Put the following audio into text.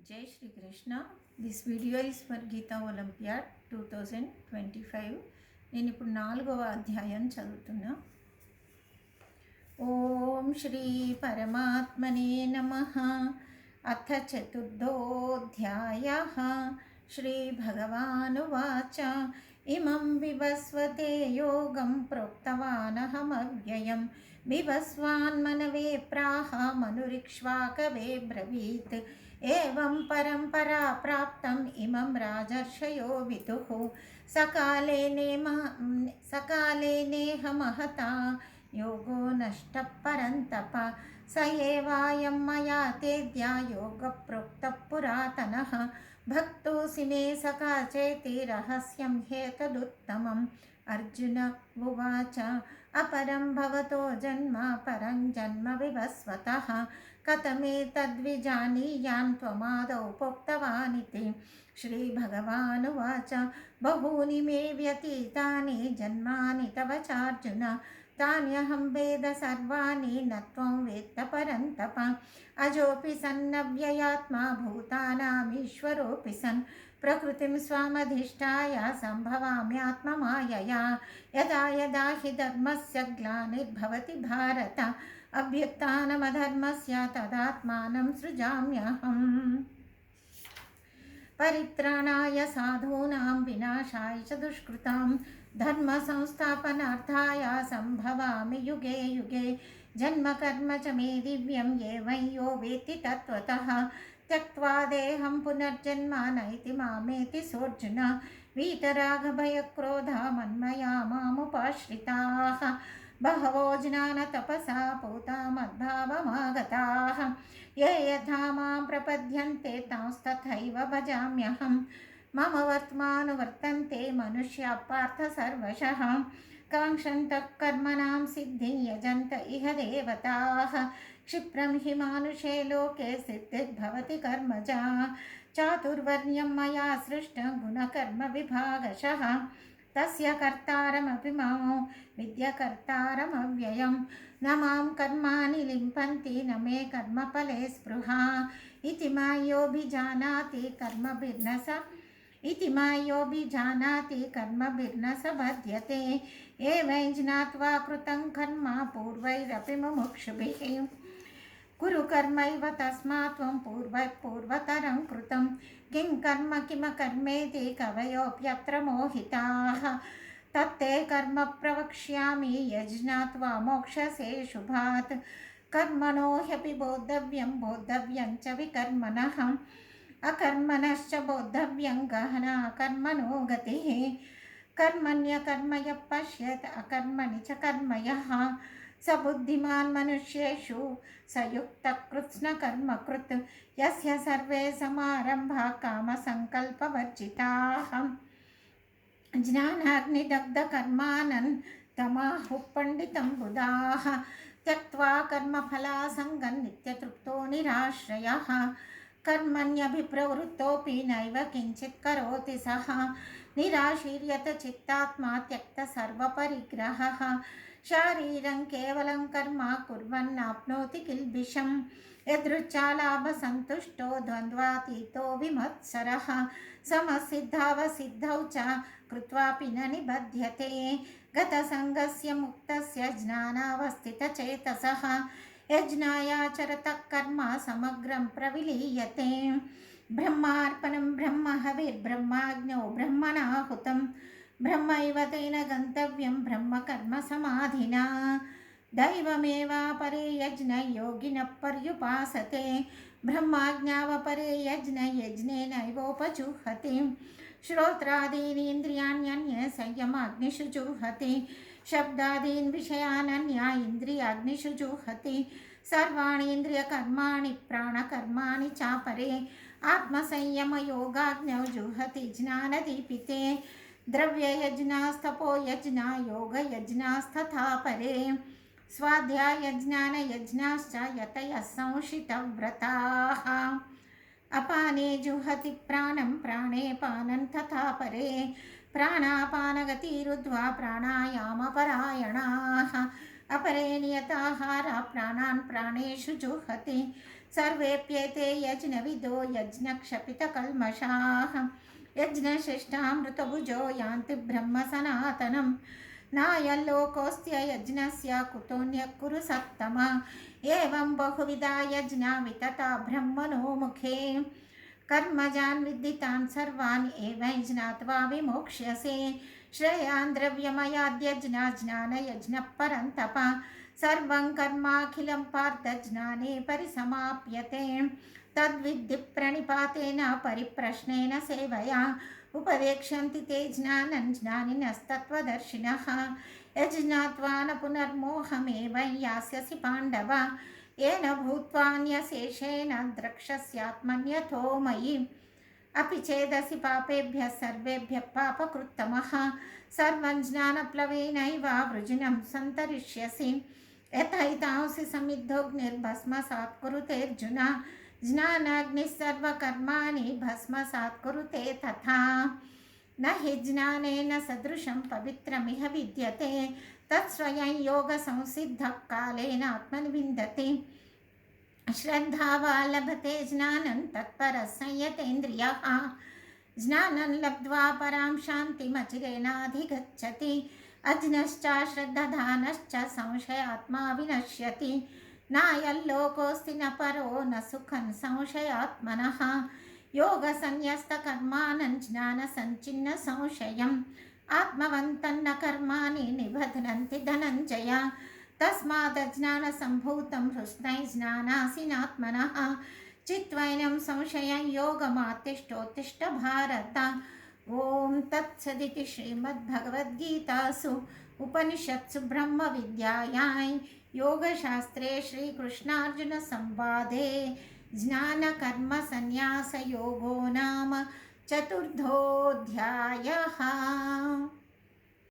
Jai Shri Krishna. This video is for Geeta Olympiad 2025. నేను ఇప్పుడు 4వ అధ్యాయం చదువుతున్నా. ఓం శ్రీ పరమాత్మనే నమః. అథ చతుర్థోऽధ్యాయః. శ్రీ భగవానువాచ ఇమం వివస్వతే యోగం ప్రోక్తవానహమవ్యయం వివస్వాన్మనవే ప్రాహ మనురిక్ష్వాకవే బ్రవీత్ एवं परंपरा प्राप्तम् इमं राजर्षयो विदुः सकाले नेह महता योगो नष्टः परन्तप स एवायं मया तेद्या योगप्रोक्तः पुरातनः भक्तोऽसि मे सखा चेति रहस्यं ह्येतदुत्तमम् अर्जुन उवाच अपरं भवतो जन्म परं जन्म विवस्वतः कथमेतद्विजानीयान् त्वमादौ प्रोक्तवानिति श्रीभगवानुवाच बहूनि मे व्यतीतानि जन्मानि तव चार्जुन तान्यहं वेद सर्वाणि न त्वं वेत्त परन्तप अजोऽपि सन्नव्ययात्मा भूतानामीश्वरोऽपि सन् प्रकृतिं स्वामधिष्ठाय सम्भवाम्यात्ममायया यदा यदा हि धर्मस्य ग्लानिर्भवति भारत अभ्युत्थानमधर्मस्य तदात्मानं सृजाम्यहम् परित्राणाय साधूनां विनाशाय च दुष्कृतां धर्मसंस्थापनार्थाय सम्भवामि युगे युगे जन्म कर्म च मे दिव्यं ये वै यो वेत्ति तत्त्वतः त्यक्त्वा देहं पुनर्जन्म नैति मामेति सोऽर्जुन वीतरागभयक्रोधा मन्मया मामुपाश्रिताः बहवो ज्ञानतपसा पूता मद्भावमागताः ये यथा मां प्रपद्यन्ते तांस्तथैव भजाम्यहं मम वर्त्मानुवर्तन्ते मनुष्याः पार्थ सर्वशः काङ्क्षन्तः कर्मणां सिद्धिं यजन्त इह देवताः क्षिप्रं हि मानुषे लोके सिद्धिर्भवति कर्मजा चातुर्वर्ण्यं मया सृष्टं गुणकर्मविभागशः तस्य कर्तारमपि मां विद्यकर्तारमव्ययं न मां कर्माणि लिम्पन्ति न मे कर्मफले स्पृहा इति मायोभिजानाति कर्मभिर्न स बध्यते एवं ज्ञात्वा कृतं कर्म पूर्वैरपि मुमुक्षुभिः कुरु कर्मैव तस्मात् त्वं पूर्वतरं कृतं किं कर्म किमकर्मेति कवयोऽप्यत्र मोहिताः तत्ते कर्म प्रवक्ष्यामि यज्ञात्वा मोक्षसे शुभात् कर्मणो ह्यपि बोद्धव्यं च विकर्मणः अकर्मणश्च बोद्धव्यं गहना कर्मणो गतिः कर्मण्यकर्म यः पश्येत् अकर्मणि च कर्म यः स बुद्धिमान् मनुष्येषु स युक्तः कृत्स्नकर्मकृत् यस्य सर्वे समारम्भाः कामसङ्कल्पवर्जिताः ज्ञानाग्निदग्धकर्माणं तमाहुः पण्डितं बुधाः त्यक्त्वा कर्मफलासङ्गं नित्यतृप्तो निराश्रयः कर्मण्यभिप्रवृत्तोऽपि नैव किञ्चित् करोति सः निराशीर्यत चित्तात्मा त्यक्तसर्वपरिग्रहः शारीरं केवलं कर्म कुर्वन्नाप्नोति किल्बिषं यदृच्छालाभसन्तुष्टो द्वन्द्वातीतो विमत्सरः समसिद्धावसिद्धौ च कृत्वापि न निबध्यते गतसङ्गस्य मुक्तस्य ज्ञानावस्थितचेतसः यज्ञायाचरतः कर्म समग्रं प्रविलीयते ब्रह्मार्पणं ब्रह्महविर्ब्रह्माग्नौ ब्रह्मणाहुतं ब्रह्मैव तेन गन्तव्यं ब्रह्मकर्मसमाधिना दैवमेवापरे यज्ञयोगिनः पर्युपासते ब्रह्माज्ञावपरे यज्ञेनैवोपजुह्वति श्रोत्रादीनीन्द्रियाण्यन्ये संयमाग्निषु जुह्वति शब्दादीन् विषयानन्या इन्द्रियाग्निषु जुह्वति सर्वाणीन्द्रियकर्माणि प्राणकर्माणि चापरे आत्मसंयमयोगाग्नौ जुह्वति ज्ञानदीपिते द्रव्ययज्ञास्तपो यज्ञा योगयज्ञास्तथा परे स्वाध्यायज्ञानयज्ञाश्च यतयः संशितव्रताः अपाने जुह्वति प्राणं प्राणे पानं तथा परे प्राणापानगतिरुद्ध्वा प्राणायामपरायणाः अपरे नियताहारा प्राणान् प्राणेषु जुह्वति सर्वेप्येते यज्ञविदो यज्ञक्षपितकल्मषाः यज्ञशिष्टामृतभुजो यान्ति ब्रह्म सनातनं नायल्लोकोऽस्त्य यज्ञस्य कुतोऽन्यः कुरु सत्तमा एवं बहुविधा यज्ञा वितता ब्रह्मणो मुखे कर्मजान् विद्धितान् सर्वान् एवं ज्ञात्वा विमोक्ष्यसे श्रेयान् द्रव्यमयाद्यज्ञा ज्ञानयज्ञः परन्तप सर्वं कर्माखिलं पार्थ ज्ञाने परिसमाप्यते तद्विद्धि प्रणिपातेन परिप्रश्नेन सेवया उपदेक्ष्यन्ति ते ज्ञानं ज्ञानिनस्तत्त्वदर्शिनः यज्ञात्वा न पुनर्मोहमेव यास्यसि पाण्डव येन भूत्वान्यशेषेण द्रक्ष्यस्यात्मन्यथो मयि अपि चेदसि पापेभ्यः सर्वेभ्यः पापकृत्तमः सर्वं ज्ञानप्लवेनैव वृजिनं सन्तरिष्यसि यथैतांसि समिद्धोऽग्निर्भस्मसात् कुरुतेऽर्जुन ज्ञानाग्निः सर्वकर्माणि भस्मसात् कुरुते तथा न हि ज्ञानेन सदृशं पवित्रमिह विद्यते तत्स्वयं योगसंसिद्धः कालेन आत्मनि विन्दति श्रद्धावा लभते ज्ञानं तत्परः संयतेन्द्रियः ज्ञानं लब्ध्वा परां शान्तिमचिरेणाधिगच्छति अज्ञश्च श्रद्धानश्च संशयात्मा विनश्यति नायल्लोकोऽस्ति न परो न सुखं संशयात्मनः योगसंन्यस्तकर्माणं ज्ञानसञ्चिन्न संशयम् आत्मवन्तं न कर्माणि निबध्नन्ति धनञ्जय तस्मादज्ञानसम्भूतं हृष्णै ज्ञानासीनात्मनः चित्वैनं संशयं योगमातिष्ठोत्तिष्ठ भारत ॐ तत्सदिति श्रीमद्भगवद्गीतासु उपनिषत्सु ब्रह्मविद्यायां योगशास्त्रे श्रीकृष्णार्जुनसंवादे ज्ञानकर्मसन्न्यासयोगो नाम चतुर्थोऽध्यायः।